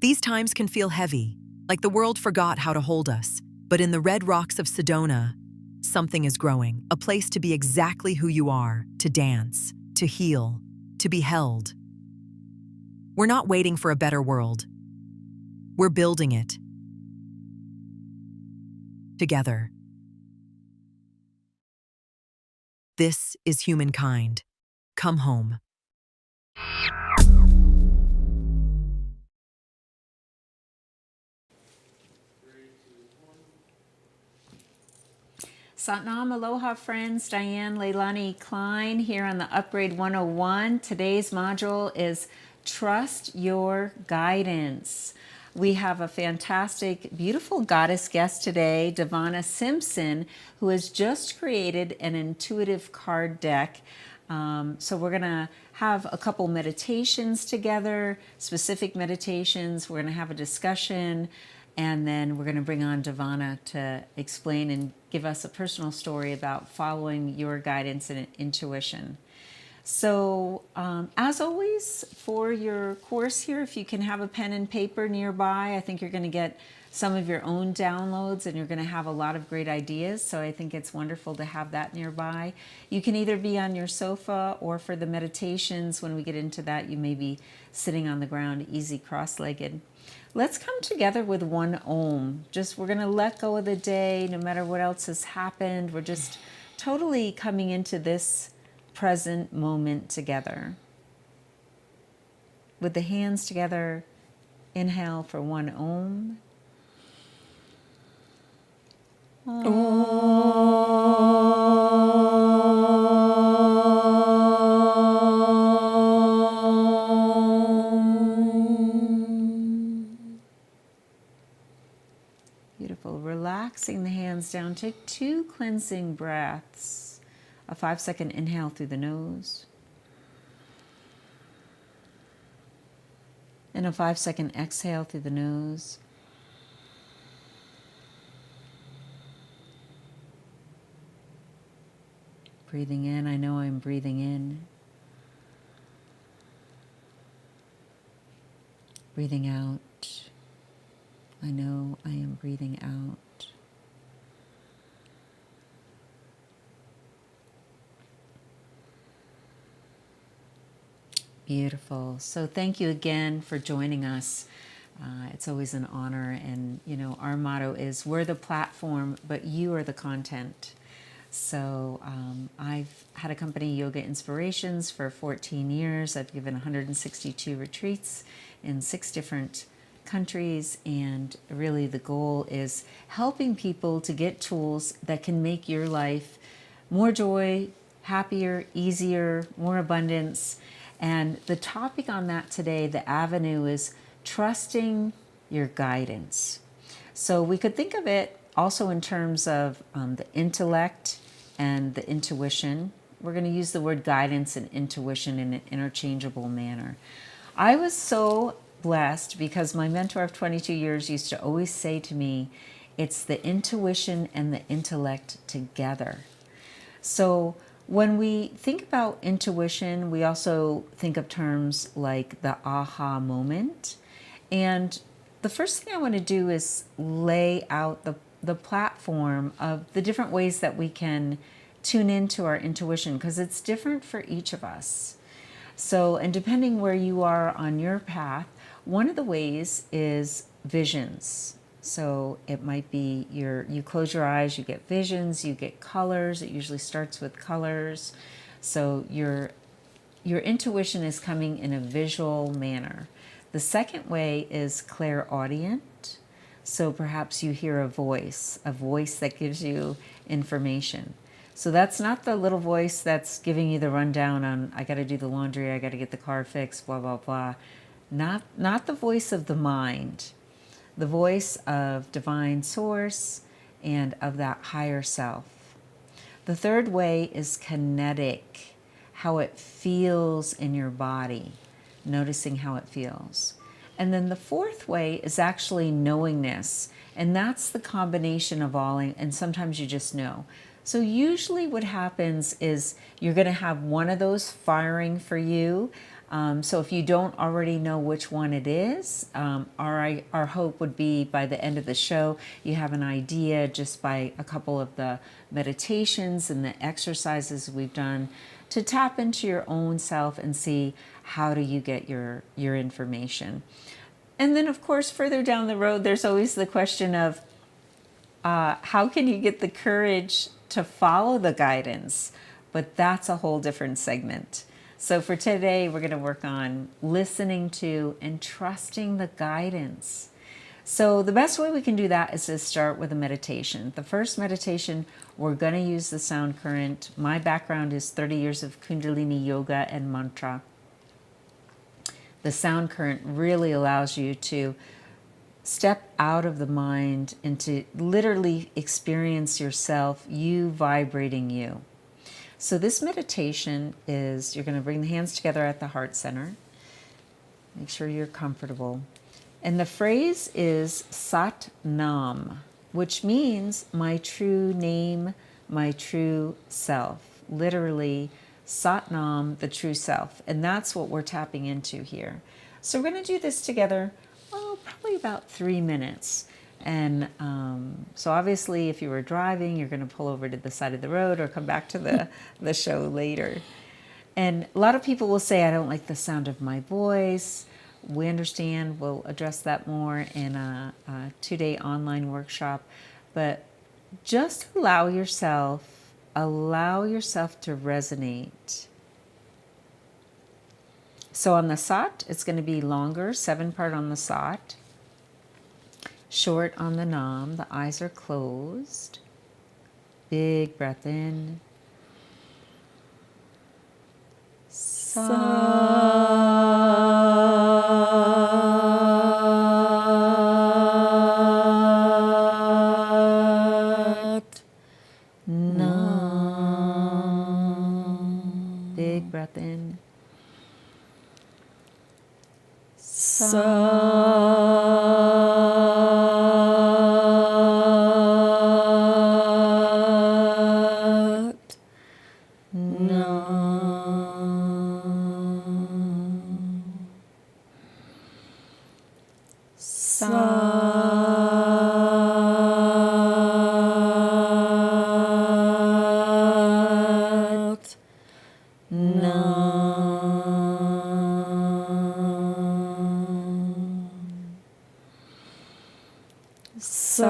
These times can feel heavy, like the world forgot how to hold us. But in the red rocks of Sedona, something is growing, a place to be exactly who you are, to dance, to heal, to be held. We're not waiting for a better world. We're building it. Together. This is humankind. Come home. Satnam, aloha friends, Diane Leilani Cline here on the Upgrade 101. Today's module is Trust Your Guidance. We have a fantastic, beautiful goddess guest today, Devana Simpson, who has just created an intuitive card deck. So we're going to have a couple meditations together, specific meditations. We're going to have a discussion. And then we're going to bring on Devana to explain and give us a personal story about following your guidance and intuition. So as always, for your course here, if you can have a pen and paper nearby, I think you're going to get some of your own downloads and you're going to have a lot of great ideas. So I think it's wonderful to have that nearby. You can either be on your sofa, or for the meditations, when we get into that, you may be sitting on the ground, easy cross-legged. Let's come together with one Om. We're going to let go of the day, no matter what else has happened. We're just totally coming into this present moment together. With the hands together, inhale for one Om. Beautiful. Relaxing the hands down. Take 2 cleansing breaths. A 5-second inhale through the nose. And a 5-second exhale through the nose. Breathing in, I know I'm breathing in. Breathing out, I know I am breathing out. Beautiful. So thank you again for joining us. It's always an honor. And, you know, our motto is, we're the platform, but you are the content. So I've had a company, Yoga Inspirations, for 14 years. I've given 162 retreats in 6 different countries. And really the goal is helping people to get tools that can make your life more joy, happier, easier, more abundance. And the topic on that today, the avenue, is trusting your guidance. So we could think of it also in terms of the intellect and the intuition. We're going to use the word guidance and intuition in an interchangeable manner. I was so blessed because my mentor of 22 years used to always say to me, it's the intuition and the intellect together. So when we think about intuition, we also think of terms like the aha moment. And the first thing I want to do is lay out the platform of the different ways that we can tune into our intuition, because it's different for each of us. So, and depending where you are on your path, one of the ways is visions. So it might be you close your eyes, you get visions, you get colors. It usually starts with colors. So your intuition is coming in a visual manner. The second way is clairaudient. So perhaps you hear a voice that gives you information. So that's not the little voice that's giving you the rundown on, I got to do the laundry, I got to get the car fixed, blah, blah, blah. Not the voice of the mind, the voice of divine source and of that higher self. The third way is kinetic, how it feels in your body, noticing how it feels. And then the fourth way is actually knowingness, and that's the combination of all, and sometimes you just know. So usually what happens is you're going to have one of those firing for you. So if you don't already know which one it is, our hope would be by the end of the show, you have an idea just by a couple of the meditations and the exercises we've done to tap into your own self and see how do you get your information. And then, of course, further down the road, there's always the question of how can you get the courage to follow the guidance? But that's a whole different segment. So for today, we're going to work on listening to and trusting the guidance. So the best way we can do that is to start with a meditation. The first meditation, we're going to use the sound current. My background is 30 years of Kundalini yoga and mantra. The sound current really allows you to step out of the mind and to literally experience yourself, you vibrating you. So this meditation is, you're going to bring the hands together at the heart center. Make sure you're comfortable. And the phrase is Sat Nam, which means my true name, my true self. Literally, Sat Nam, the true self. And that's what we're tapping into here. So we're going to do this together, probably about 3 minutes. And so obviously, if you were driving, you're going to pull over to the side of the road or come back to the show later. And a lot of people will say, I don't like the sound of my voice. We understand. We'll address that more in a 2-day online workshop. But just allow yourself to resonate. So on the Sat, it's going to be longer, 7-part on the Sat. Short on the Nam, the eyes are closed. Big breath in. Sat. Nam. Big breath in. Sat Nam. Sat Nam. Sat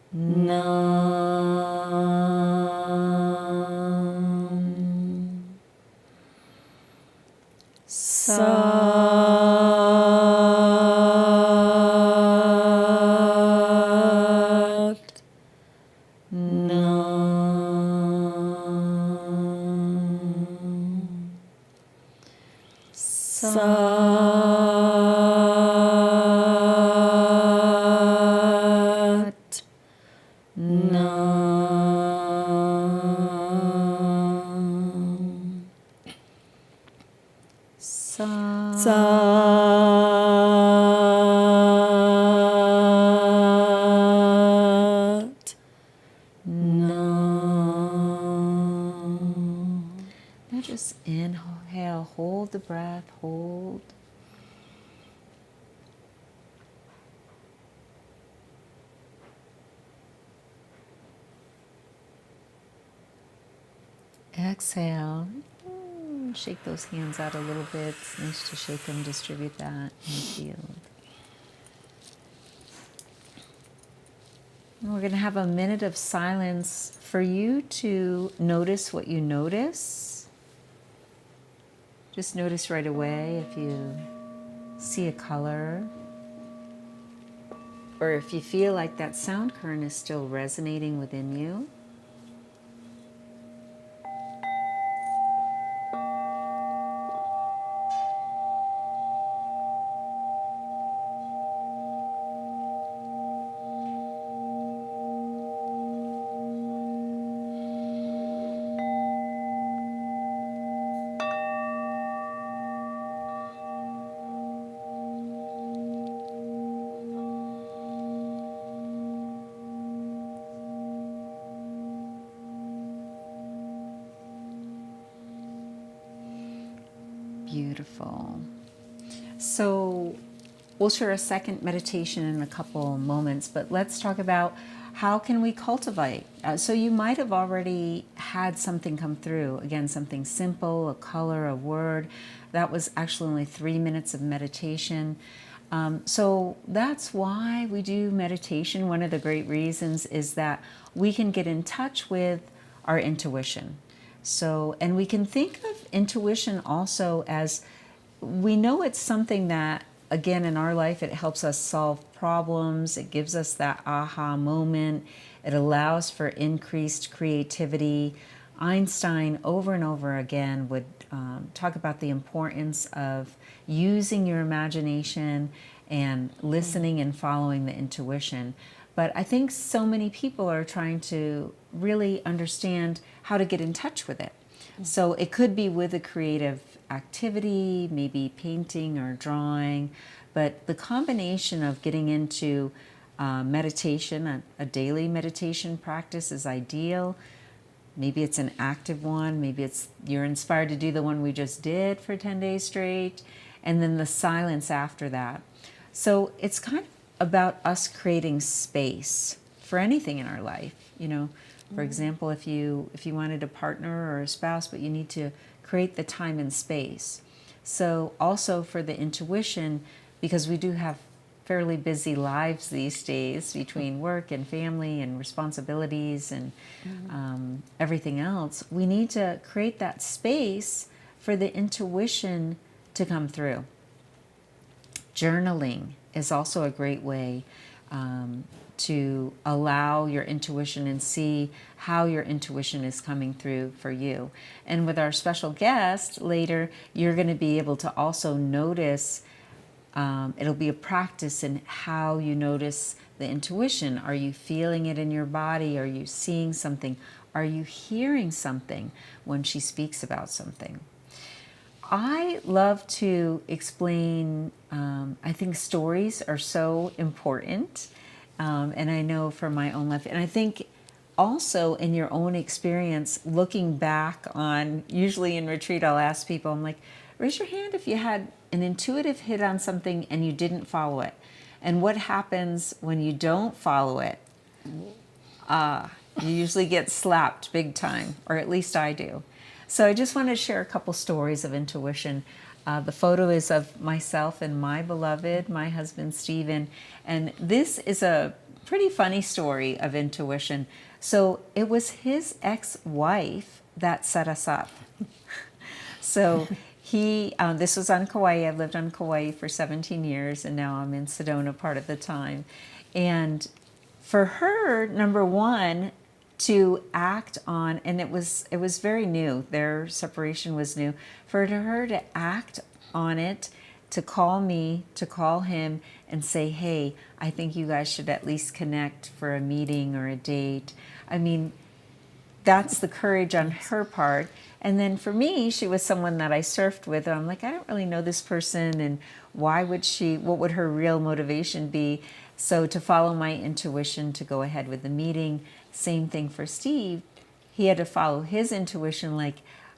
Nam. Sat Nam. Sat Nam. Sat Nam. Now just inhale, hold the breath, hold. Exhale. Shake those hands out a little bit. It's nice to shake them, distribute that in the field. And we're going to have a minute of silence for you to notice what you notice. Just notice right away if you see a color, or if you feel like that sound current is still resonating within you. Beautiful. So we'll share a second meditation in a couple moments, but let's talk about how can we cultivate. So you might have already had something come through. Again, something simple, a color, a word. That was actually only 3 minutes of meditation. So that's why we do meditation. One of the great reasons is that we can get in touch with our intuition. So, and we can think of intuition also as, we know it's something that, again, in our life, it helps us solve problems. It gives us that aha moment. It allows for increased creativity. Einstein, over and over again, would talk about the importance of using your imagination and listening and following the intuition. But I think so many people are trying to really understand how to get in touch with it. So it could be with a creative activity, maybe painting or drawing, but the combination of getting into meditation, a daily meditation practice is ideal. Maybe it's an active one, maybe it's you're inspired to do the one we just did for 10 days straight, and then the silence after that. So it's kind of about us creating space for anything in our life. You know, for example, if you wanted a partner or a spouse, but you need to create the time and space. So also for the intuition, because we do have fairly busy lives these days between work and family and responsibilities and everything else, we need to create that space for the intuition to come through. Journaling is also a great way to allow your intuition and see how your intuition is coming through for you. And with our special guest later, you're going to be able to also notice, it'll be a practice in how you notice the intuition. Are you feeling it in your body? Are you seeing something? Are you hearing something when she speaks about something? I love to explain, I think stories are so important. And I know from my own life, and I think also in your own experience, looking back on, usually in retreat, I'll ask people, I'm like, raise your hand if you had an intuitive hit on something and you didn't follow it. And what happens when you don't follow it? You usually get slapped big time, or at least I do. So I just want to share a couple stories of intuition. The photo is of myself and my beloved, my husband, Stephen. And this is a pretty funny story of intuition. So it was his ex-wife that set us up. So this was on Kauai. I've lived on Kauai for 17 years, and now I'm in Sedona part of the time. And for her, number one, to act on, and it was very new. Their separation was new. For her to act on it, to call me, to call him, and say, "Hey, I think you guys should at least connect for a meeting or a date." I mean, that's the courage on her part. And then for me, she was someone that I surfed with, and I'm like, I don't really know this person, and why would she? What would her real motivation be? So to follow my intuition to go ahead with the meeting. Same thing for Steve. He had to follow his intuition, like,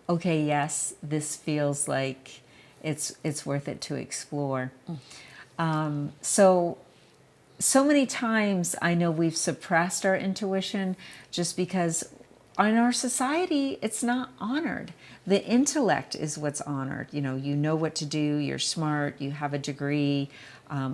okay, yes, this feels like it's worth it to explore. So many times I know we've suppressed our intuition just because in our society it's not honored. The intellect is what's honored. You know what to do, you're smart, you have a degree,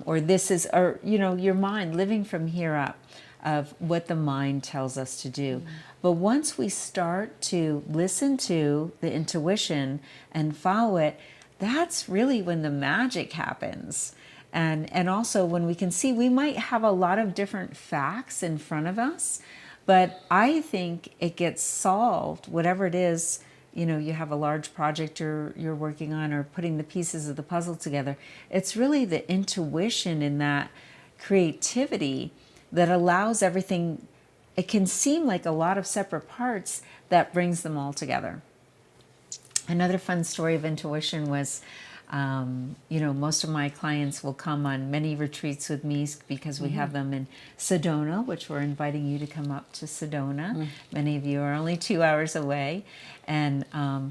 or your mind, living from here up, of what the mind tells us to do. But once we start to listen to the intuition and follow it, that's really when the magic happens. And also when we can see, we might have a lot of different facts in front of us, but I think it gets solved, whatever it is. You have a large project you're working on, or putting the pieces of the puzzle together. It's really the intuition and that creativity that allows everything. It can seem like a lot of separate parts that brings them all together. Another fun story of intuition was Most of my clients will come on many retreats with me because we have them in Sedona, which we're inviting you to come up to Sedona. Many of you are only 2 hours away, and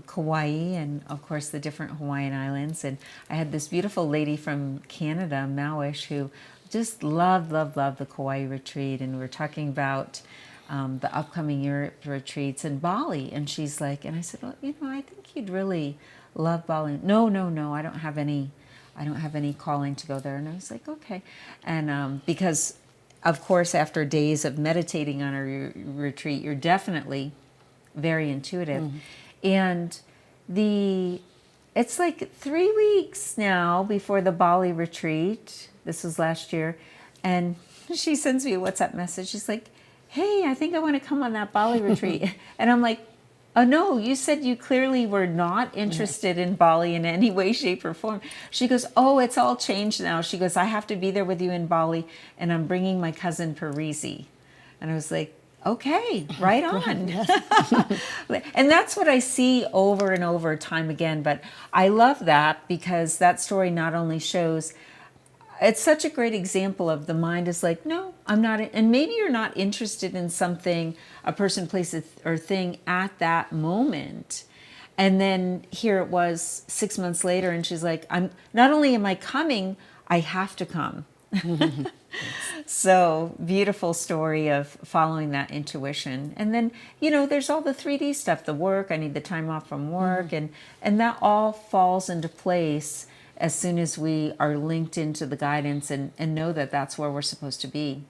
Kauai, and of course the different Hawaiian islands. And I had this beautiful lady from Canada, Maui, who just loved the Kauai retreat, and we were talking about the upcoming Europe retreats in Bali, and she's like, and I said, well, I think you'd really love Bali. No, I don't have any calling to go there. And I was like, okay. And because of course after days of meditating on a retreat, you're definitely very intuitive. And it's like 3 weeks now before the Bali retreat. This was last year. And she sends me a WhatsApp message. She's like, hey, I think I want to come on that Bali retreat. And I'm like, oh no, you said you clearly were not interested in Bali in any way, shape, or form. She goes, oh, it's all changed now. She goes, I have to be there with you in Bali, and I'm bringing my cousin Parisi. And I was like, okay, right on. And that's what I see over and over, time again. But I love that because that story not only shows, it's such a great example of the mind is like, no, I'm not. And maybe you're not interested in something, a person, place, or thing at that moment. And then here it was 6 months later, and she's like, not only am I coming, I have to come. So beautiful story of following that intuition. And then, there's all the 3D stuff, the work, I need the time off from work, and that all falls into place as soon as we are linked into the guidance and know that that's where we're supposed to be.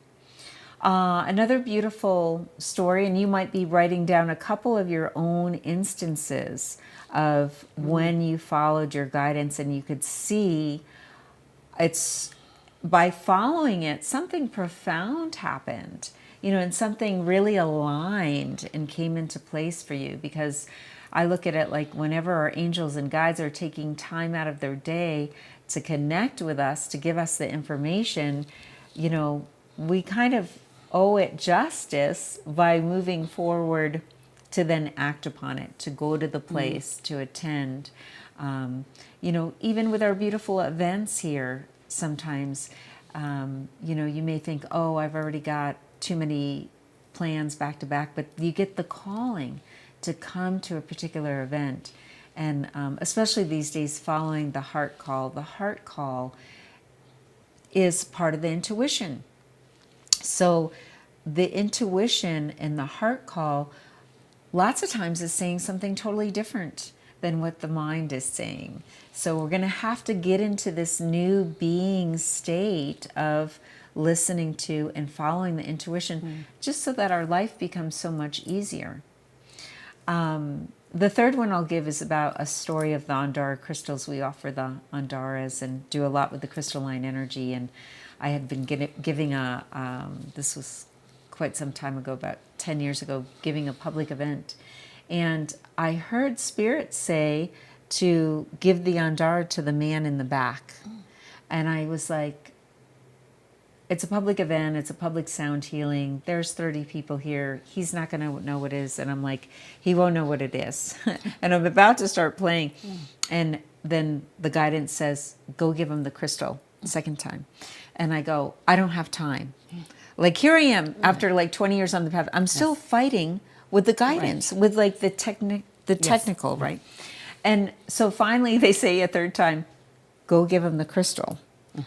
Another beautiful story, and you might be writing down a couple of your own instances of when you followed your guidance, and you could see it's by following it, something profound happened, and something really aligned and came into place for you. Because I look at it like whenever our angels and guides are taking time out of their day to connect with us, to give us the information, we kind of owe it justice by moving forward to then act upon it, to go to the place, to attend. Even with our beautiful events here, sometimes, you may think, oh, I've already got too many plans back to back, but you get the calling to come to a particular event. And especially these days following the heart call is part of the intuition. So the intuition and the heart call lots of times is saying something totally different than what the mind is saying. So we're going to have to get into this new being state of listening to and following the intuition, just so that our life becomes so much easier. The third one I'll give is about a story of the Andara crystals. We offer the Andaras and do a lot with the crystalline energy. And I had been giving this was quite some time ago, about 10 years ago, giving a public event. And I heard Spirit say to give the Andara to the man in the back. And I was like, it's a public event, it's a public sound healing, there's 30 people here, he's not going to know what it is. And I'm like, he won't know what it is. And I'm about to start playing. And then the guidance says, go give him the crystal, second time. And I go, I don't have time. Like, here I am, after like 20 years on the path, I'm still fighting with the guidance, with like the technical, right? And so finally they say a third time, go give him the crystal.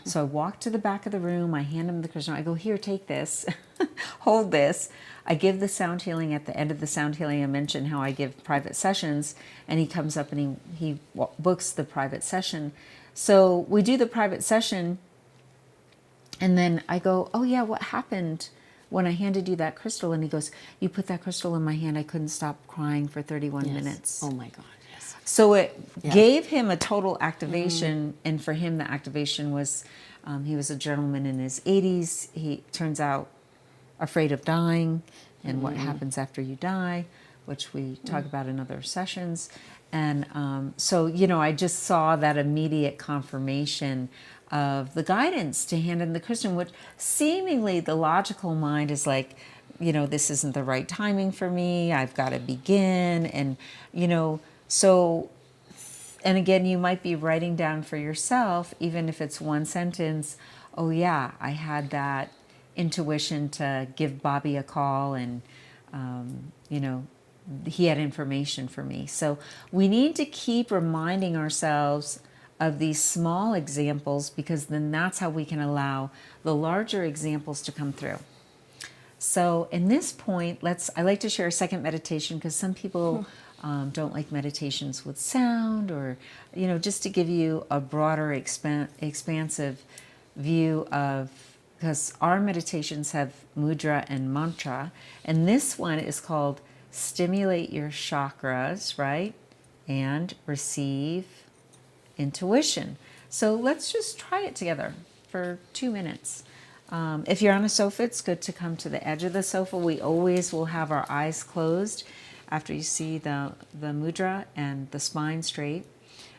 So I walk to the back of the room, I hand him the crystal, I go, here, take this, hold this. I give the sound healing. At the end of the sound healing, I mention how I give private sessions, and he comes up and he books the private session. So we do the private session, and then I go, oh yeah, what happened when I handed you that crystal? And he goes, you put that crystal in my hand, I couldn't stop crying for 31 minutes. Oh my God. So it gave him a total activation, and for him the activation was, he was a gentleman in his 80s. He turns out afraid of dying and what happens after you die, which we talk about in other sessions. And so, I just saw that immediate confirmation of the guidance to hand him the crystal, which seemingly the logical mind is like, this isn't the right timing for me. I've got to begin. And, so And again, you might be writing down for yourself, even if it's one sentence, oh yeah, I had that intuition to give Bobby a call, and, you know, he had information for me. So we need to keep reminding ourselves of these small examples, because then that's how we can allow the larger examples to come through. So in this point, I like to share a second meditation, because some people don't like meditations with sound, or, you know, just to give you a broader, expansive view of, because our meditations have mudra and mantra, and this one is called Stimulate Your Chakras, right? And Receive Intuition. So let's just try it together for 2 minutes. If you're on a sofa, it's good to come to the edge of the sofa. We always will have our eyes closed after you see the mudra and the spine straight.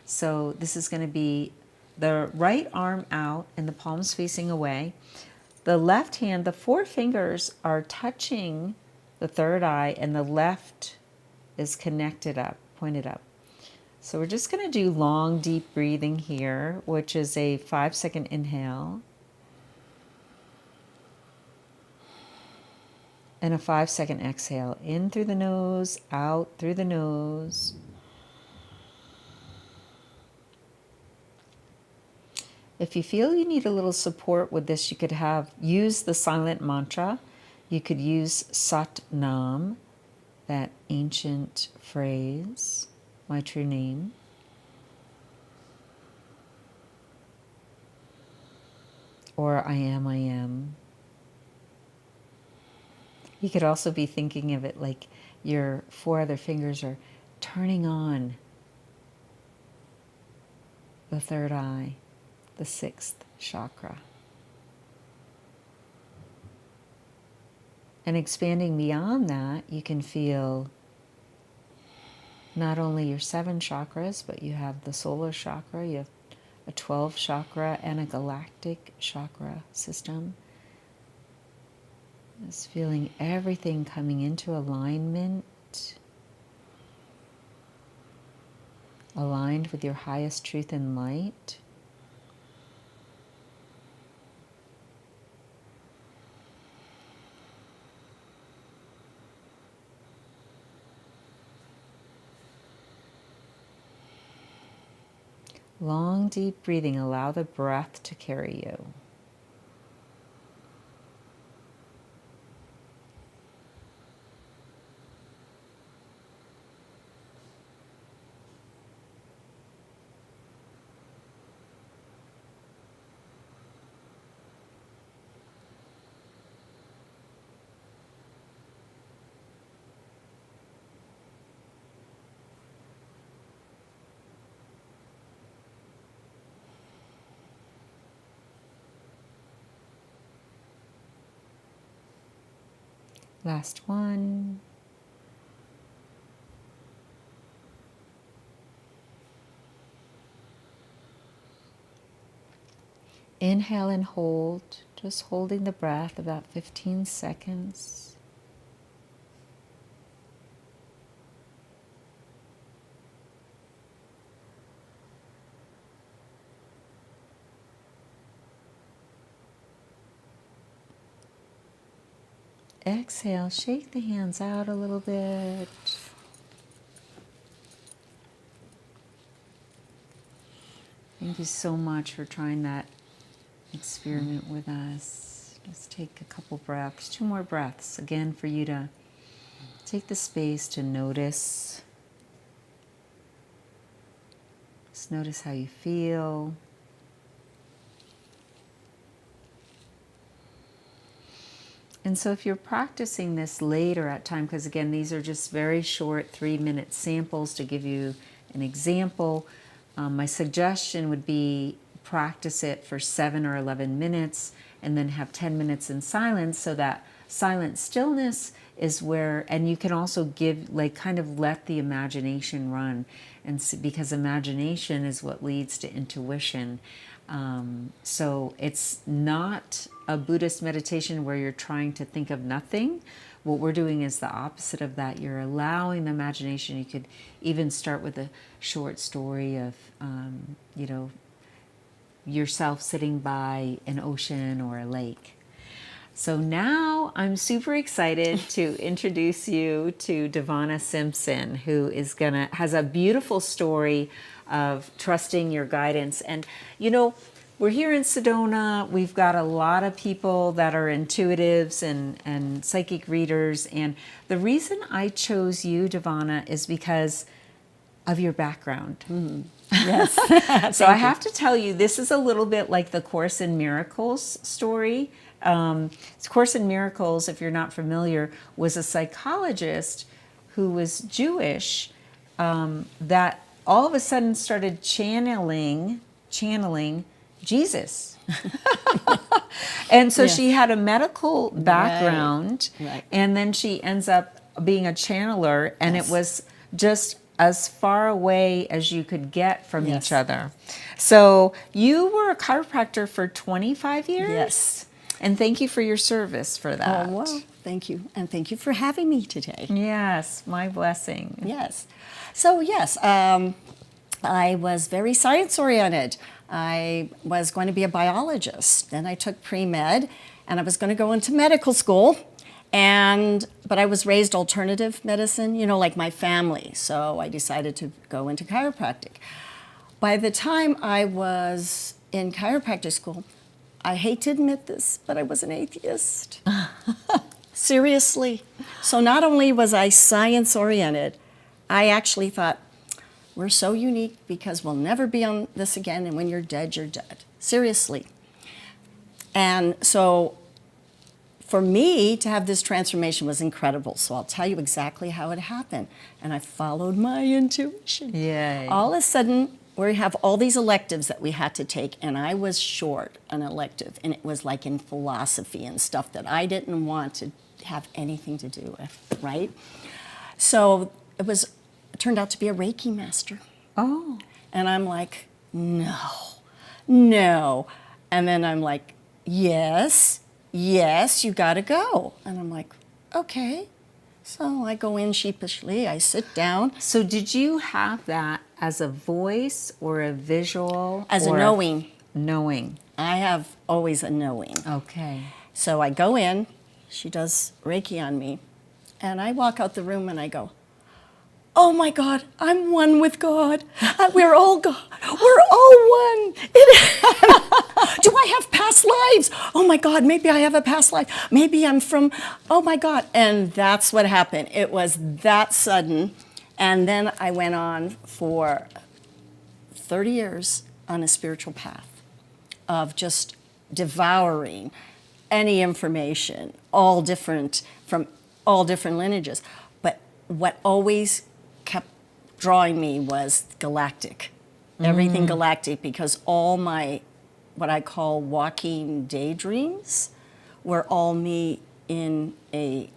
So this is going to be the right arm out and the palms facing away. The left hand, the 4 fingers are touching the third eye, and the left is connected up, pointed up. So we're just going to do long, deep breathing here, which is a 5-second inhale and a 5-second exhale. In through the nose, out through the nose. If you feel you need a little support with this, you could use the silent mantra. You could use Sat Nam, that ancient phrase, my true name. Or I am, I am. You could also be thinking of it like your 4 other fingers are turning on the third eye, the 6th chakra. And expanding beyond that, you can feel not only your 7 chakras, but you have the solar chakra, you have a 12 chakra, and a galactic chakra system. Just feeling everything coming into alignment, aligned with your highest truth and light. Long, deep breathing. Allow the breath to carry you. Last one. Inhale and hold, just holding the breath about 15 seconds. Exhale, shake the hands out a little bit. Thank you so much for trying that experiment with us. Just take a couple breaths, 2 more breaths, again for you to take the space to notice. Just notice how you feel. And so if you're practicing this later at time, because again, these are just very short 3-minute samples to give you an example, my suggestion would be practice it for 7 or 11 minutes and then have 10 minutes in silence, so that silent stillness is where, and you can also give, like, kind of let the imagination run, and because imagination is what leads to intuition. So it's not a Buddhist meditation where you're trying to think of nothing, what we're doing is the opposite of that. You're allowing the imagination. You could even start with a short story of, yourself sitting by an ocean or a lake. So now I'm super excited to introduce you to Devana Simpson, who has a beautiful story of trusting your guidance. And we're here in Sedona. We've got a lot of people that are intuitives and psychic readers. And the reason I chose you, Devana, is because of your background. Yes. So I have to tell you, this is a little bit like the Course in Miracles story. Course in Miracles, if you're not familiar, was a psychologist who was Jewish that all of a sudden started channeling Jesus. And so she had a medical background, Right. and then she ends up being a channeler, and it was just as far away as you could get from each other. So you were a chiropractor for 25 years? Yes. And thank you for your service for that. Oh, well, thank you. And thank you for having me today. Yes, my blessing. Yes. So, yes, I was very science-oriented. I was going to be a biologist. Then I took pre-med, and I was going to go into medical school. But I was raised alternative medicine, like my family. So I decided to go into chiropractic. By the time I was in chiropractic school, I hate to admit this, but I was an atheist. Seriously. So not only was I science-oriented, I actually thought, we're so unique because we'll never be on this again, and when you're dead, you're dead. Seriously. And so for me to have this transformation was incredible. So I'll tell you exactly how it happened. And I followed my intuition. Yay. All of a sudden, we have all these electives that we had to take, and I was short an elective, and it was like in philosophy and stuff that I didn't want to have anything to do with, right? So it turned out to be a Reiki master. Oh. And I'm like, no. And then I'm like, yes, you gotta go. And I'm like, okay. So I go in sheepishly, I sit down. So did you have that as a voice or a visual? As a or knowing. Knowing. I have always a knowing. Okay. So I go in, she does Reiki on me, and I walk out the room and I go, oh my God, I'm one with God. We're all God. We're all one. Do I have past lives? Oh my God, maybe I have a past life. Maybe I'm from, oh my God. And that's what happened. It was that sudden. And then I went on for 30 years on a spiritual path of just devouring any information, from all different lineages. But what always kept drawing me was galactic, everything galactic, because all my, what I call walking daydreams, were all me in a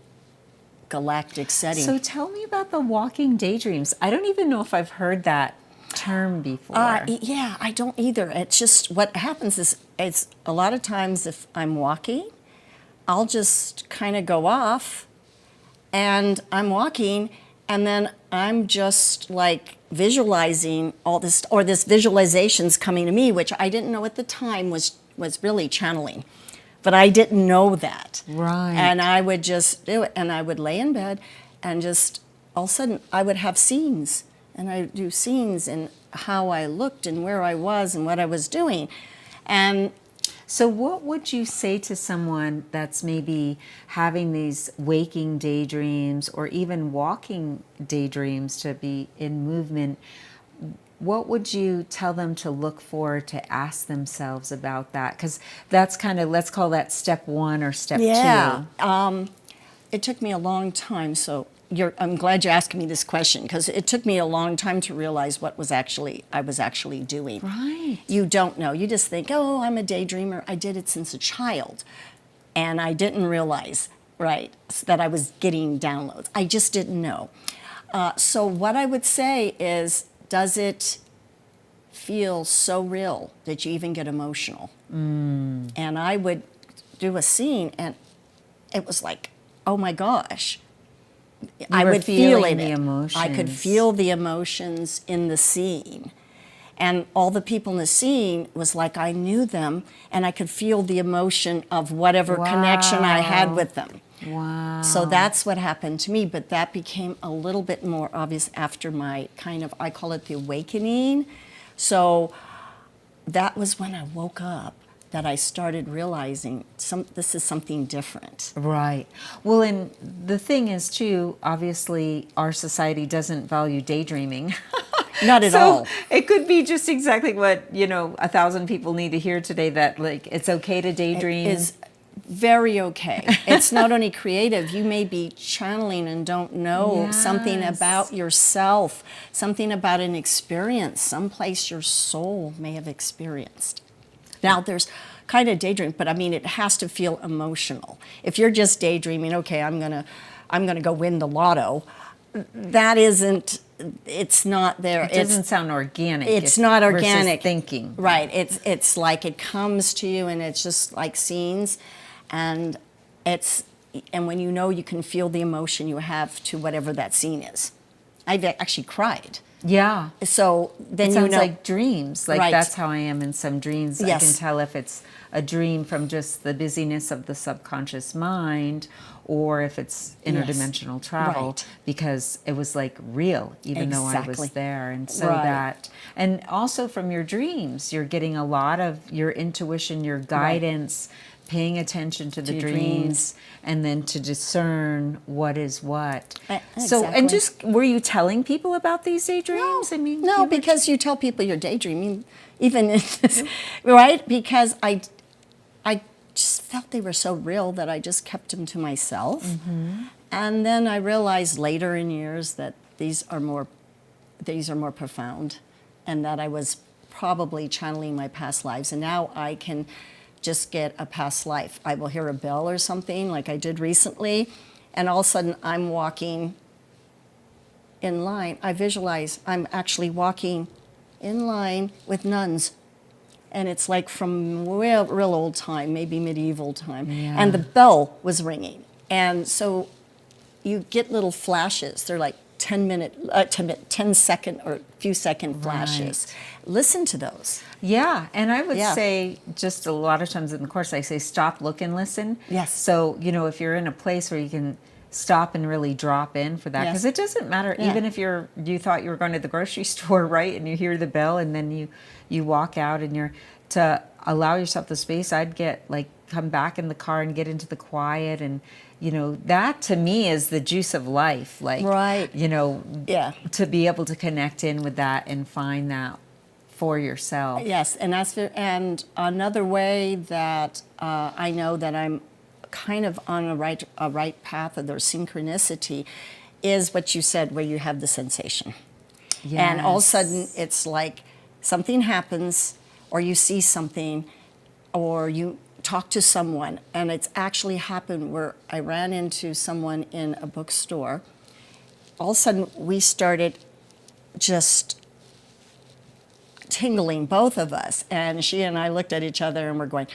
galactic setting. So tell me about the walking daydreams. I don't even know if I've heard that term before. Yeah, I don't either. It's just what happens is, it's a lot of times if I'm walking, I'll just kind of go off, and I'm walking, and then I'm just like visualizing all this, or this visualization's coming to me, which I didn't know at the time was really channeling. But I didn't know that. Right. And I would just do it, and I would lay in bed, and just all of a sudden I would have scenes, and I would do scenes and how I looked and where I was and what I was doing. And so what would you say to someone that's maybe having these waking daydreams or even walking daydreams, to be in movement? What would you tell them to look for, to ask themselves about that? Because that's kind of, let's call that step one or step two. It took me a long time, so I'm glad you're asking me this question, because it took me a long time to realize what I was actually doing. Right. You don't know. You just think, oh, I'm a daydreamer. I did it since a child. And I didn't realize, right, that I was getting downloads. I just didn't know. So what I would say is, does it feel so real that you even get emotional? And I would do a scene, and it was like oh my gosh. I would feel it. The emotions. I could feel the emotions in the scene. And all the people in the scene was like I knew them, and I could feel the emotion of whatever connection I had with them. Wow. So that's what happened to me, but that became a little bit more obvious after my kind of, I call it the awakening. So that was when I woke up that I started realizing this is something different. Right. Well, and the thing is, too, obviously, our society doesn't value daydreaming. Not at all. It could be just exactly what, 1,000 people need to hear today, that, like, it's okay to daydream. It is very okay. It's not only creative, you may be channeling and don't know something about yourself, something about an experience, someplace your soul may have experienced. Now, there's kind of daydream, but I mean, it has to feel emotional. If you're just daydreaming, okay, I'm gonna go win the lotto, that isn't. It's not there. It doesn't sound organic. It's not organic. Versus thinking. Right. It's like it comes to you, and it's just like scenes, and when you can feel the emotion you have to whatever that scene is. I've actually cried. Yeah. So then it sounds like dreams. Like that's how I am in some dreams. Yes. I can tell if it's a dream from just the busyness of the subconscious mind, or if it's interdimensional travel, because it was like real, even though I was there. And so and also from your dreams, you're getting a lot of your intuition, your guidance, paying attention to the dreams, and then to discern what is what. So, and just, were you telling people about these daydreams? No, I mean, no, because you tell people you're daydreaming, even in this, right? Because I just felt they were so real that I just kept them to myself. Mm-hmm. And then I realized later in years that these are more profound, and that I was probably channeling my past lives. And now I can just get a past life. I will hear a bell or something like I did recently, and all of a sudden I'm walking in line. I visualize I'm actually walking in line with nuns. And it's like from real old time, maybe medieval time. Yeah. And the bell was ringing. And so you get little flashes. They're like 10 second or few second flashes. Right. Listen to those. Yeah, and I would say, just a lot of times in the course, I say stop, look, and listen. Yes. So, if you're in a place where you can stop and really drop in for that, because it doesn't matter, even if you thought you were going to the grocery store, right, and you hear the bell, and then you walk out, and to allow yourself the space. I'd come back in the car and get into the quiet, and that to me is the juice of life, to be able to connect in with that and find that for yourself. Yes, and another way that I know that I'm kind of on a right path, of their synchronicity, is what you said, where you have the sensation. Yes. And all of a sudden it's like something happens, or you see something, or you talk to someone, and it's actually happened where I ran into someone in a bookstore. All of a sudden we started just tingling, both of us, and she and I looked at each other and we're going,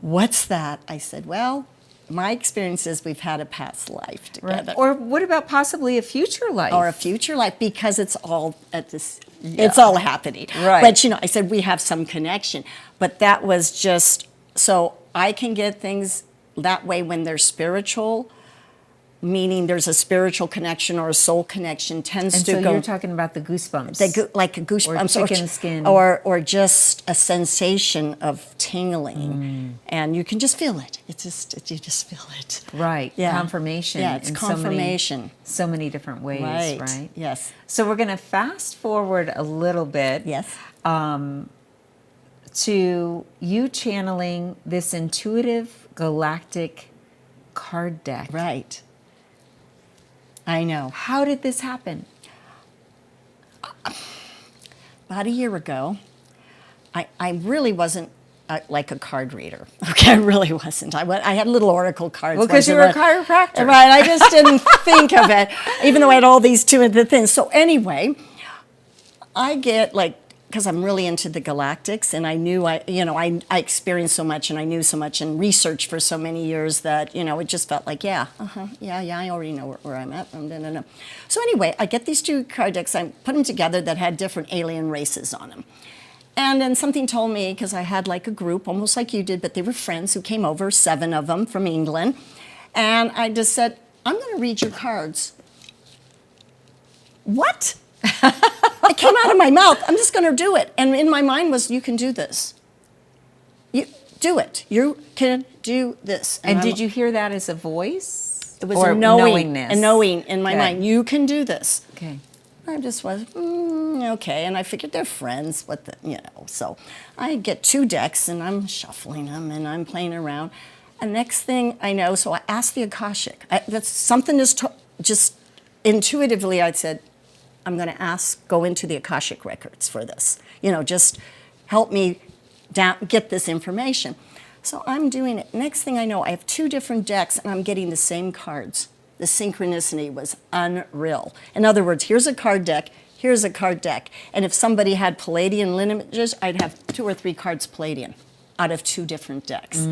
what's that? I said, well, my experience is we've had a past life together. Right. Or what about possibly a future life? Or a future life, because it's all at this, it's all happening. Right. But I said we have some connection, but that was just, so I can get things that way when they're spiritual, meaning there's a spiritual connection or a soul connection, tends and to so go. You're talking about the goosebumps. Like a goosebumps. Or chicken skin. Or just a sensation of tingling. And you can just feel it. You just feel it. Right. Yeah. Confirmation. Yeah, it's confirmation. So many different ways, right? Yes. So we're going to fast forward a little bit. Yes. To you channeling this intuitive galactic card deck. Right. I know. How did this happen? About a year ago, I really wasn't like a card reader. Okay, I really wasn't. I had little oracle cards. Well, because you were a chiropractor. Right, I just didn't think of it, even though I had all these two of the things. So anyway, I get because I'm really into the galactics, and I knew I experienced so much, and I knew so much, and researched for so many years that it just felt like yeah, I already know where I'm at. So anyway, I get these 2 card decks. I put them together that had different alien races on them, and then something told me, because I had like a group, almost like you did, but they were friends who came over, 7 of them from England, and I just said, I'm going to read your cards. What? It came out of my mouth. I'm just going to do it. And in my mind was, you can do this. You do it. You can do this. And did you hear that as a voice? It was or a knowing, knowingness? a knowing in my Okay. mind. You can do this. Okay. I just was, okay. And I figured they're friends. So I get 2 decks, and I'm shuffling them, and I'm playing around. And next thing I know, so I asked the Akashic. That's something just intuitively I said, I'm going to go into the Akashic records for this. Just help me get this information. So I'm doing it. Next thing I know, I have 2 different decks, and I'm getting the same cards. The synchronicity was unreal. In other words, here's a card deck, here's a card deck. And if somebody had Palladian lineages, I'd have 2 or 3 cards Palladian out of 2 different decks.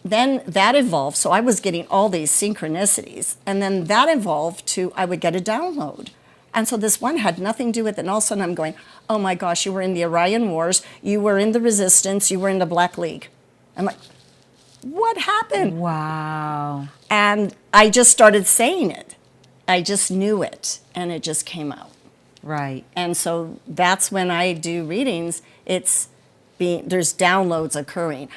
Then that evolved, so I was getting all these synchronicities. And then that evolved to, I would get a download. And so this one had nothing to do with it. And all of a sudden I'm going, oh my gosh, you were in the Orion Wars, you were in the Resistance, you were in the Black League. I'm like, what happened? Wow. And I just started saying it. I just knew it, and it just came out. Right. And so that's when I do readings, there's downloads occurring.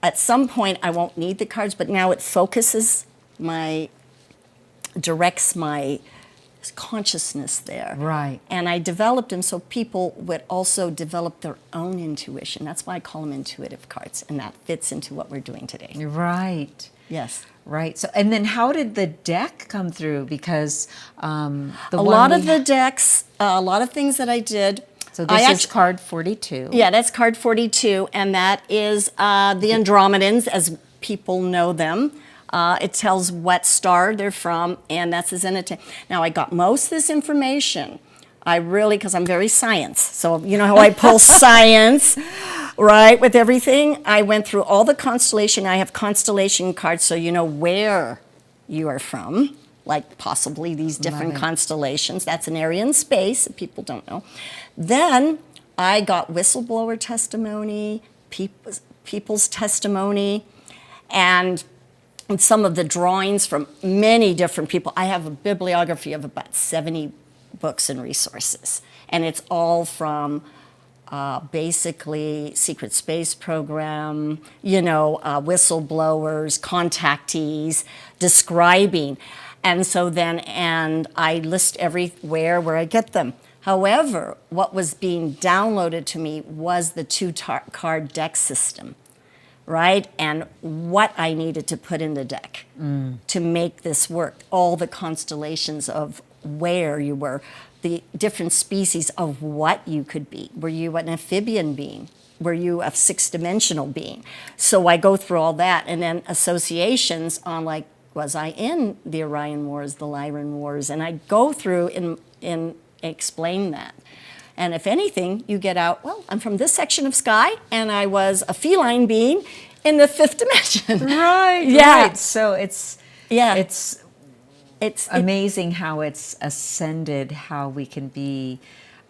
At some point I won't need the cards, but now it directs my consciousness there. Right. And I developed them so people would also develop their own intuition. That's why I call them intuitive cards, and that fits into what we're doing today. Right. Yes. Right. So, and then how did the deck come through? Because a lot of the decks, a lot of things that I did. So this is card 42. Yeah, that's card 42, and that is the Andromedans, as people know them. It tells what star they're from, and that's the zenith. Now, I got most of this information. Because I'm very science, so you know how I pull science, right, with everything? I went through all the constellation. I have constellation cards, so you know where you are from, like possibly these different constellations. That's an area in space that people don't know. Then I got whistleblower testimony, people's testimony, and some of the drawings from many different people. I have a bibliography of about 70 books and resources, and it's all from basically secret space program, whistleblowers, contactees, describing. And I list everywhere where I get them. However, what was being downloaded to me was the 2-card deck system, right? And what I needed to put in the deck to make this work. All the constellations of where you were, the different species of what you could be. Were you an amphibian being? Were you a 6-dimensional being? So I go through all that, and then associations on was I in the Orion Wars, the Lyran Wars? And I go through and explain that. And if anything, you get out, well, I'm from this section of sky, and I was a feline being in the 5th dimension. Right. Yeah. Right. So it's amazing how it's ascended, how we can be,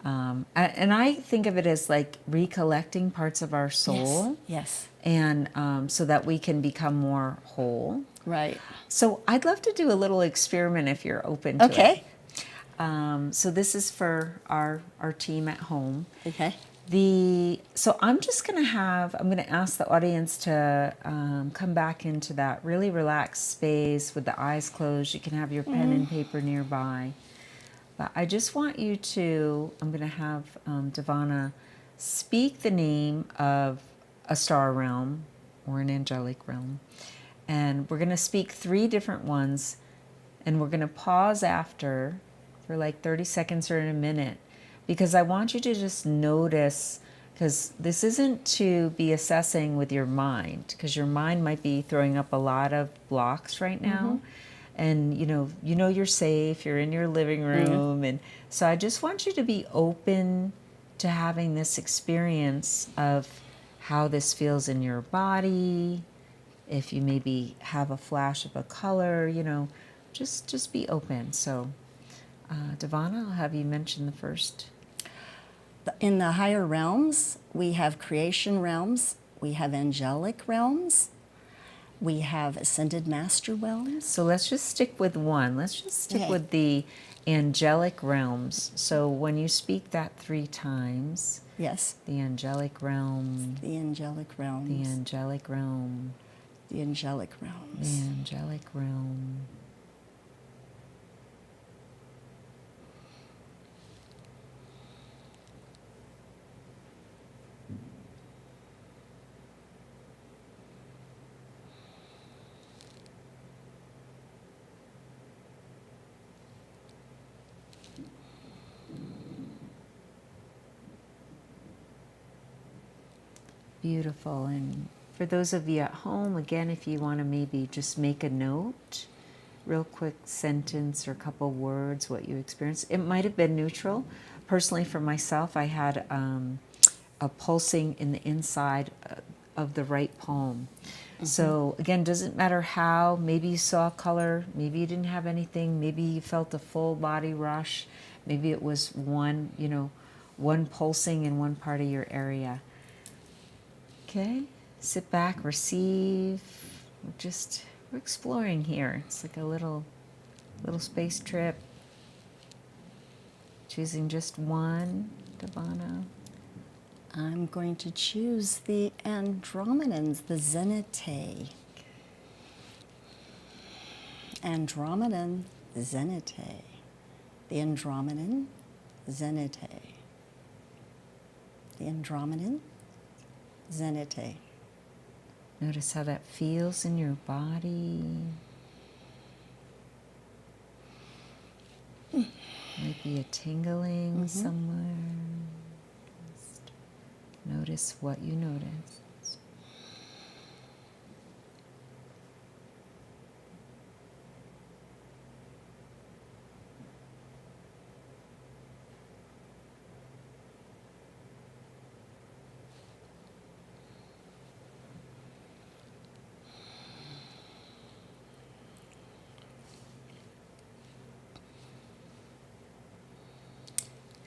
and I think of it as like recollecting parts of our soul. Yes. And so that we can become more whole. Right. So I'd love to do a little experiment if you're open to it. Okay. So this is for our team at home. Okay. So I'm going to ask the audience to come back into that really relaxed space with the eyes closed. You can have your pen and paper nearby. But I just want you to, I'm going to have Devana speak the name of a star realm or an angelic realm. And we're going to speak 3 different ones, and we're going to pause after for like 30 seconds or a minute, because I want you to just notice, because this isn't to be assessing with your mind, because your mind might be throwing up a lot of blocks right now. And you know you're safe, you're in your living room, and so I just want you to be open to having this experience of how this feels in your body. If you maybe have a flash of a color, just be open. So, Devana, I'll have you mention the first. In the higher realms, we have creation realms, we have angelic realms, we have ascended master realms. So let's just stick with one. Let's just stick with the angelic realms. So when you speak that 3 times, Yes. the angelic realm, The angelic realms. the angelic realm, The angelic realms. the angelic realm. Beautiful. And for those of you at home, again, if you want to maybe just make a note, real quick sentence or a couple words, what you experienced. It might have been neutral. Personally, for myself, I had a pulsing in the inside of the right palm. So again, doesn't matter how, maybe you saw color, maybe you didn't have anything, maybe you felt a full body rush, maybe it was one pulsing in one part of your area. Okay, sit back, receive. We're exploring here. It's like a little space trip. Choosing just one, Devana. I'm going to choose the Andromedans, the Zenitae. Andromedan Zenitae. The Andromedan Zenitae. The Andromedan Zenitae. Notice how that feels in your body. Might be a tingling somewhere. Just notice what you notice.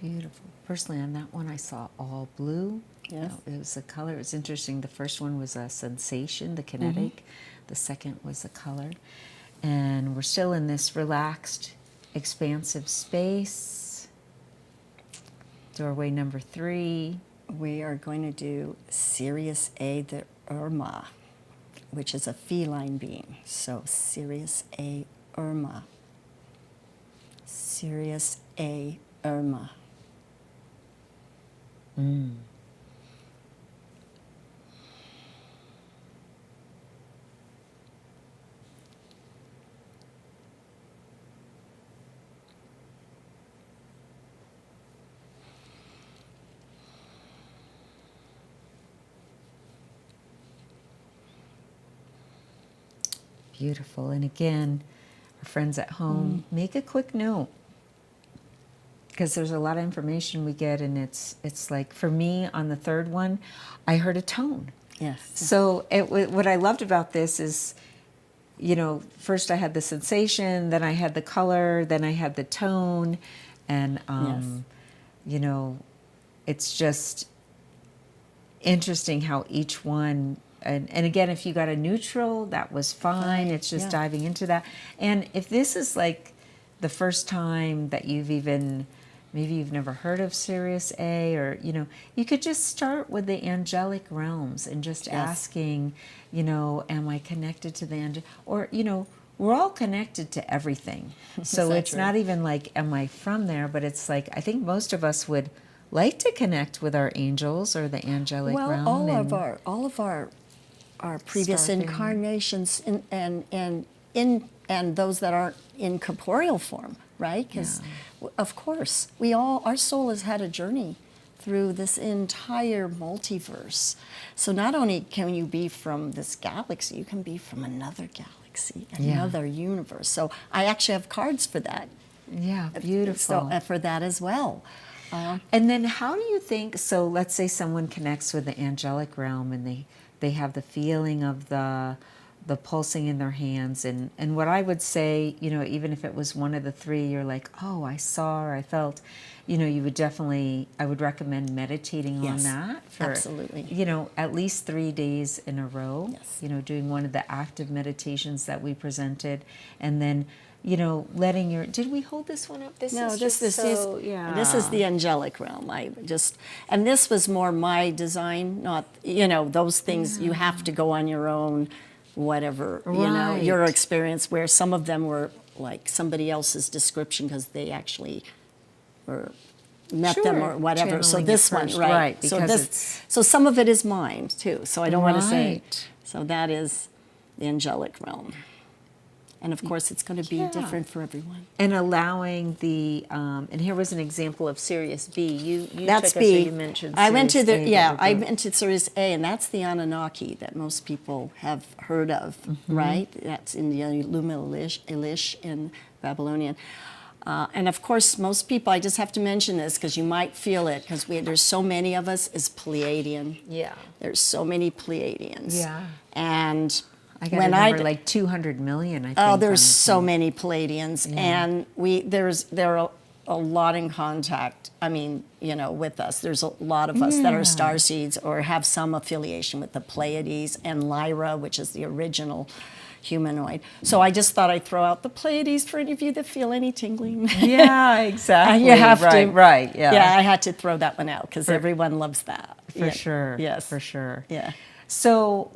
Beautiful. Personally, on that one, I saw all blue. Yes. It was a color. It was interesting. The first one was a sensation, the kinetic. The second was a color. And we're still in this relaxed, expansive space. Doorway number 3. We are going to do Sirius A, the Irma, which is a feline being. So Sirius A, Irma. Sirius A, Irma. Beautiful. And again, our friends at home, make a quick note. Because there's a lot of information we get, and it's like, for me, on the third one, I heard a tone. Yes. So what I loved about this is, first I had the sensation, then I had the color, then I had the tone, and, it's just interesting how each one, and again, if you got a neutral, that was fine. It's just diving into that. And if this is like the first time that maybe you've never heard of Sirius A, or, you could just start with the angelic realms and just asking, am I connected to the angel? Or, we're all connected to everything. So it's not even like, am I from there? But it's like, I think most of us would like to connect with our angels or the angelic realm. Well, all of our previous incarnations and those that aren't in corporeal form, right? Because, of course, our soul has had a journey through this entire multiverse. So not only can you be from this galaxy, you can be from another galaxy, another universe. So I actually have cards for that. Yeah, beautiful. So for that as well. And then how do you think, so let's say someone connects with the angelic realm and they have the feeling of the pulsing in their hands, and what I would say, you know, even if it was one of the three, you're like, oh, I saw or I felt, you know, you would definitely, I would recommend meditating on Yes, that for, absolutely. you know, at least 3 days in a row. Yes. You know, doing one of the active meditations that we presented, and then, you know, letting your, did we hold this one up? This is just so, yeah. This is the angelic realm. And this was more my design, not, you know, those things you have to go on your own, whatever, you know, your Right. experience, where some of them were like somebody else's description because they actually were met them Sure, or whatever. So channeling it this one, first, right? right, So because this, it's- so some of it is mine too. So I don't want to say. Right. So that is the angelic realm, and of course it's going to be Yeah. different for everyone. And allowing the, and here was an example of Sirius B. You That's took us, or B. you mentioned I went to Sirius the A, yeah. but I we're went to Sirius A, and that's the Anunnaki that most people have heard of, right? That's in the Luma Elish in Babylonian. And of course, most people, I just have to mention this because you might feel it, because there's so many of us, is Pleiadian. Yeah. There's so many Pleiadians. Yeah. And I got when a number d- like 200 million, I think. oh, there's on- so many Pleiadians, and there are a lot in contact. I mean, you know, with us. There's a lot of us that are star seeds or have some affiliation with the Pleiades and Lyra, which is the original humanoid. So I just thought I'd throw out the Pleiades for any of you that feel any tingling. Yeah, exactly. You have right, to. Right, yeah. Yeah, I had to throw that one out because everyone loves that. For sure. Yes. For sure. Yeah. So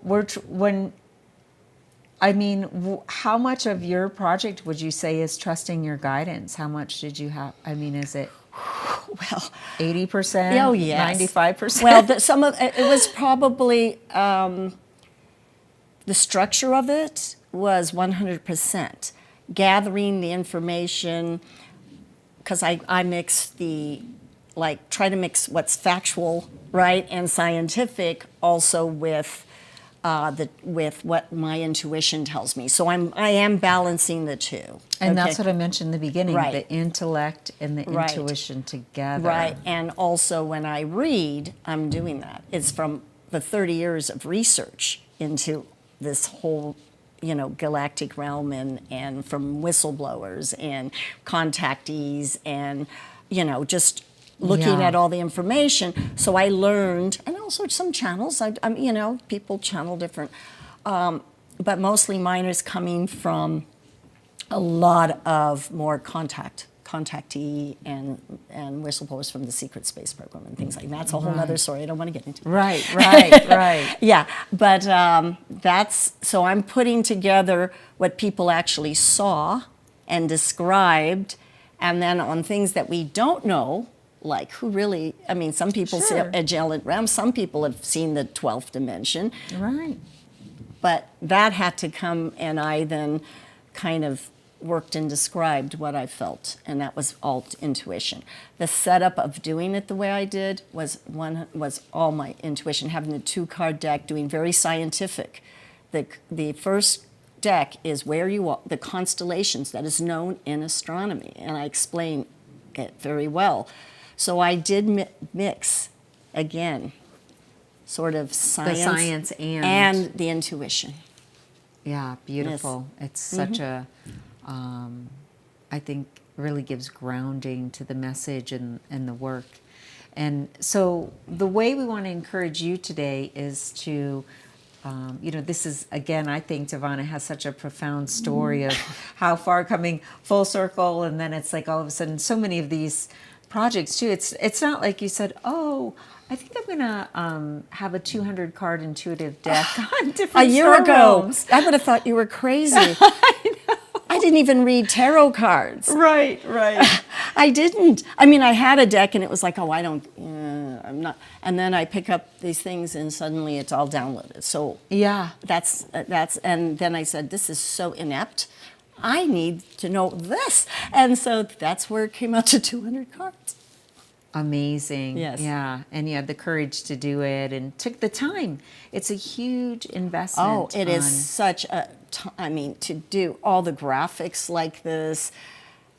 how much of your project would you say is trusting your guidance? How much did you have? I mean, is it Well, 80%? oh yes. 95%? Well, some of it was probably the structure of it was 100%. Gathering the information, because I mix try to mix what's factual, right, and scientific also with with what my intuition tells me. So I am balancing the two. And that's what I mentioned in the beginning, Right. the intellect and the Right. intuition together. Right, and also when I read, I'm doing that. It's from the 30 years of research into this whole, you know, galactic realm, and from whistleblowers and contactees, and, you know, just looking Yeah. at all the information. So I learned, and also some channels, I'm you know, people channel different, but mostly mine is coming from a lot of more contactee and whistleblowers from the secret space program and things like that. That's a whole other story I don't want to get into. Right, right. Yeah, but so I'm putting together what people actually saw and described, and then on things that we don't know, like who really, I mean, some people see Sure. angelic realm, some people have seen the 12th dimension, Right. but that had to come, and I then kind of worked and described what I felt, and that was all intuition. The setup of doing it the way I did was all my intuition, having the 2-card deck, doing very scientific. The first deck is where you are, the constellations that is known in astronomy, and I explain it very well. So I did mix, again, sort of science, science and the intuition. Yeah, beautiful. It's such a, I think, really gives grounding to the message and the work. And so the way we want to encourage you today is to, you know, this is, again, I think Devana has such a profound story of how far coming full circle, and then it's like all of a sudden so many of these projects too. It's not like you said, oh, I think I'm gonna have a 200 card intuitive deck on different A year star ago, realms. I would have thought you were crazy. I didn't even read tarot cards. Right. I didn't. I mean, I had a deck, and it was like, oh, I'm not. And then I pick up these things, and suddenly it's all downloaded. So Yeah. that's. And then I said, this is so inept. I need to know this. And so that's where it came out to 200 cards. Amazing. Yes. Yeah. And you had the courage to do it and took the time. It's a huge investment. Oh, it is on- such a, I mean, to do all the graphics like this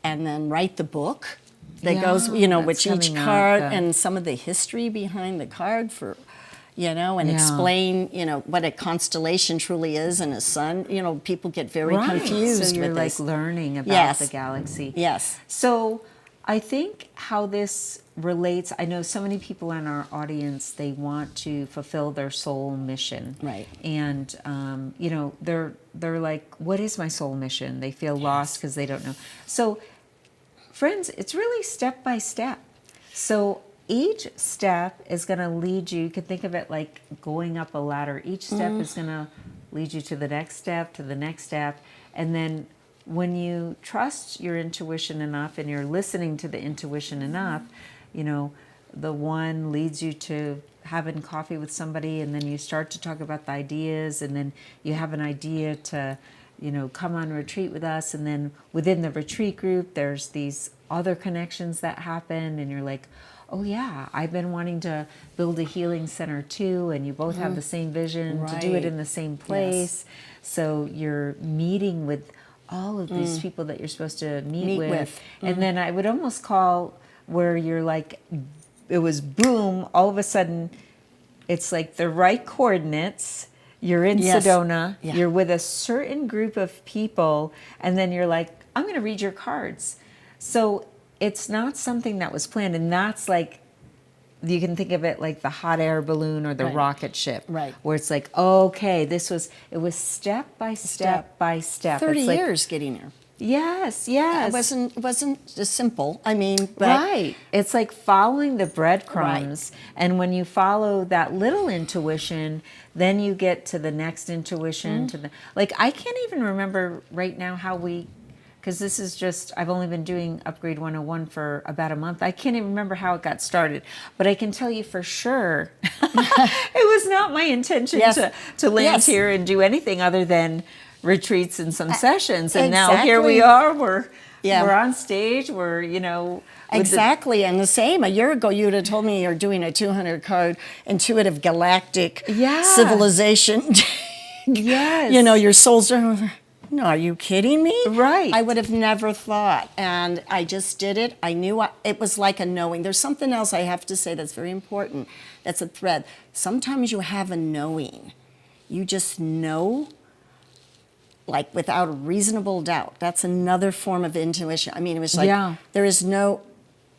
and then write the book. that goes, that's with each coming up, card, and some of the history behind the card for, and explain, what a constellation truly is and a sun. People get very confused so you're with like this. learning about Yes. the galaxy. Yes. So I think how this relates, I know so many people in our audience, they want to fulfill their soul mission. Right. And, they're like, what is my soul mission? They feel lost because they don't know. So, friends, it's really step by step. So each step is going to lead you can think of it like going up a ladder. Each step is going to lead you to the next step, to the next step. And then when you trust your intuition enough and you're listening to the intuition enough, the one leads you to having coffee with somebody, and then you start to talk about the ideas, and then you have an idea to, come on retreat with us. And then within the retreat group, there's these other connections that happen, and you're like, oh yeah, I've been wanting to build a healing center too, and you both have the same vision to do it in the same place. So you're meeting with all of these people that you're supposed to meet with. And then I would almost call where you're like, it was boom, all of a sudden it's like the right coordinates. You're in Sedona, you're with a certain group of people, and then you're like, I'm going to read your cards. So it's not something that was planned, and that's like, you can think of it like the hot air balloon or the rocket ship, where it's like, okay, it was step by step by step. 30 it's like, years getting there. Yes. It wasn't just simple. But It's like following the breadcrumbs. And when you follow that little intuition, then you get to the next intuition, I can't even remember right now how because this is just, I've only been doing Upgrade 101 for about a month. I can't even remember how it got started, but I can tell you for sure, it was not my intention to land here and do anything other than retreats and some sessions. And now here we are, we're on stage, we're, Exactly, and the same. A year ago, you would have told me you're doing a 200-card intuitive galactic civilization. Yes. Your souls are... No, are you kidding me? Right. I would have never thought. And I just did it. I knew it was like a knowing. There's something else I have to say that's very important. That's a thread. Sometimes you have a knowing. You just know, like without a reasonable doubt. That's another form of intuition. It was like, there is no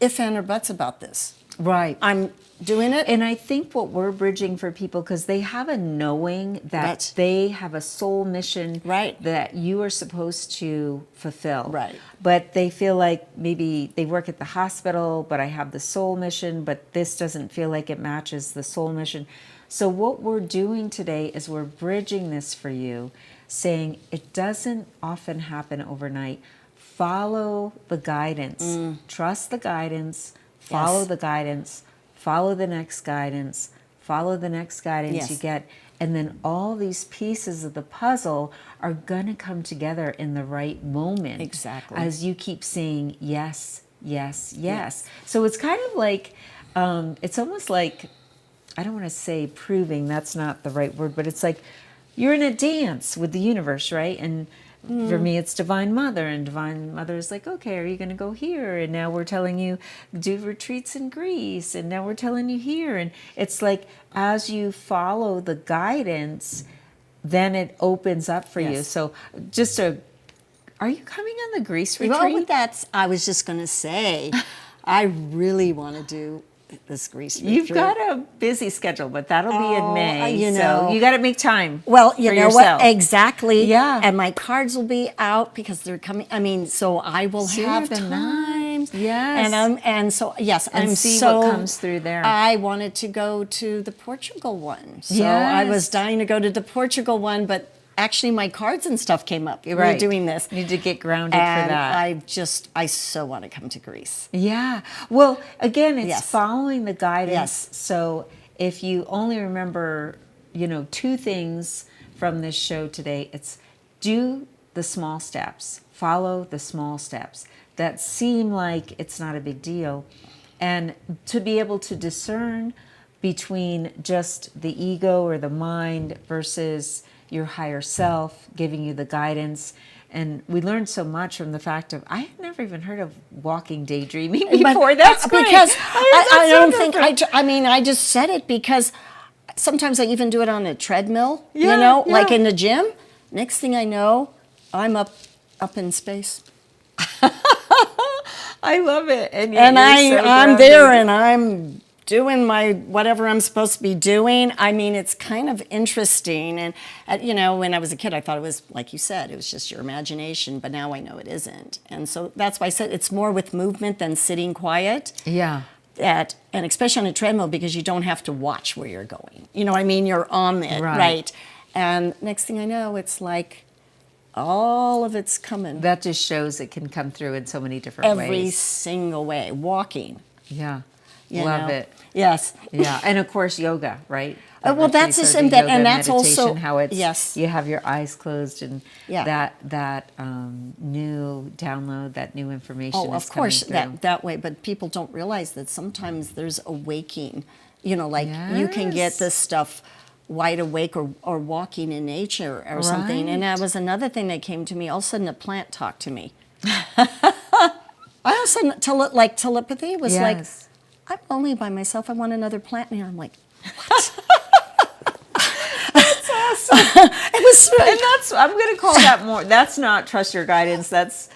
if, and, or buts about this. Right. I'm doing it. And I think what we're bridging for people, because they have a knowing that they have a soul mission that you are supposed to fulfill. Right. But they feel like maybe they work at the hospital, but I have the soul mission, but this doesn't feel like it matches the soul mission. So what we're doing today is we're bridging this for you, saying it doesn't often happen overnight. Follow the guidance. Trust the guidance. Follow the guidance, follow the next guidance, follow the next guidance you get. And then all these pieces of the puzzle are going to come together in the right moment. Exactly. As you keep saying yes, yes, yes. So it's kind of like, it's almost like, I don't want to say proving, that's not the right word, but it's like you're in a dance with the universe, right? And for me, it's Divine Mother, and Divine Mother is like, okay, are you going to go here? And now we're telling you, do retreats in Greece, and now we're telling you here. And it's like, as you follow the guidance, then it opens up for you. So are you coming on the Greece retreat? Well, I was just going to say, I really want to do this Greece retreat. You've got a busy schedule, but that'll be in May. So you got to make time. Well, you know yourself. What? Exactly. Yeah. And my cards will be out because they're coming. So I will have time. Yes. And so yes, and see what comes through there. I wanted to go to the Portugal one. So I was dying to go to the Portugal one, but actually my cards and stuff came up. We're doing this. Need to get grounded for that. I so want to come to Greece. Yeah. Well, again, it's following the guidance. Yes. So if you only remember, two things from this show today, it's do the small steps. Follow the small steps that seem like it's not a big deal. And to be able to discern between just the ego or the mind versus your higher self giving you the guidance. And we learned so much from the fact of, I had never even heard of walking daydreaming before. That's great. Because I don't so think, different. I mean, I just said it because sometimes I even do it on a treadmill, Yeah, you know, yeah. like in the gym. Next thing I know, I'm up in space. I love it. And And you're so I'm there grounded. and I'm doing my whatever I'm supposed to be doing. I mean, it's kind of interesting. And, you know, when I was a kid, I thought it was, like you said, it was just your imagination. But now I know it isn't. And so that's why I said it's more with movement than sitting quiet. Yeah. And especially on a treadmill, because you don't have to watch where you're going. You know what I mean? You're on it, Right. right? And next thing I know, it's like all of it's coming. That just shows it can come through in so many different Every ways. single way. Walking. Yeah. You Love know? it. Yes. Yeah. And of course, yoga, right? Well, that's the same thing, and that's also meditation, how it's, yes. you have your eyes closed and Yeah. that new download, that new information Oh, is of course, coming through. that way. But people don't realize that sometimes there's a waking. You know, like you can get Yes. this stuff wide awake or walking in nature or something. And that was another thing that came to me. All of a sudden, a plant talked to me. All of a sudden, like telepathy was like, Yes. I'm lonely by myself. I want another plant in here. I'm like, what? That's awesome. It was And that's, I'm going to call that more, that's not trust your guidance, that's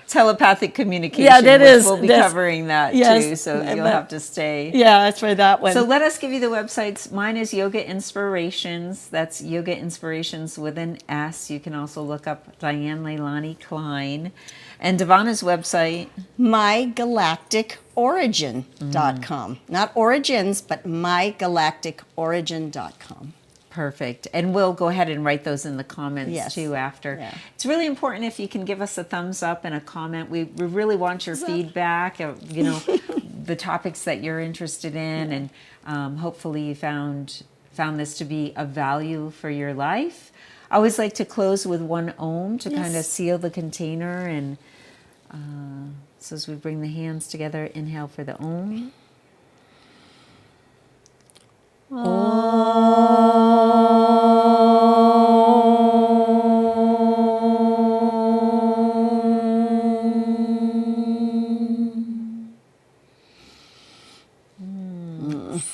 telepathic communication. Yeah, that which is. We'll be That's- covering that yes, too, so you'll but- have to stay. Yeah, that's right, that one. So let us give you the websites. Mine is Yoga Inspirations. That's Yoga Inspirations with an S. You can also look up Leilani Cline. And Devana's website. mygalacticorigin.com. Not origins, but mygalacticorigin.com. Perfect. And we'll go ahead and write those in the comments Yes. too after. Yeah. It's really important if you can give us a thumbs up and a comment. We really want your feedback, you know, the topics that you're interested in. And hopefully you found this to be of value for your life. I always like to close with one Om to kind of Yes. seal the container. And so as we bring the hands together, inhale for the Om.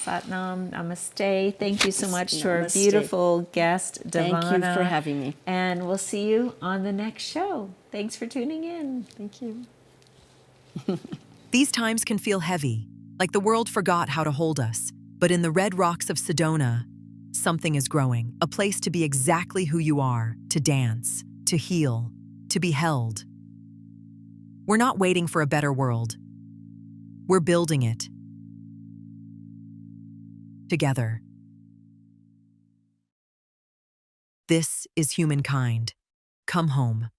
Satnam, namaste. Thank you so much to our Namaste. beautiful guest, Devana. Thank you for having me. And we'll see you on the next show. Thanks for tuning in. Thank you. These times can feel heavy, like the world forgot how to hold us. But in the red rocks of Sedona, something is growing, a place to be exactly who you are, to dance, to heal, to be held. We're not waiting for a better world. We're building it. Together. This is humankind. Come home.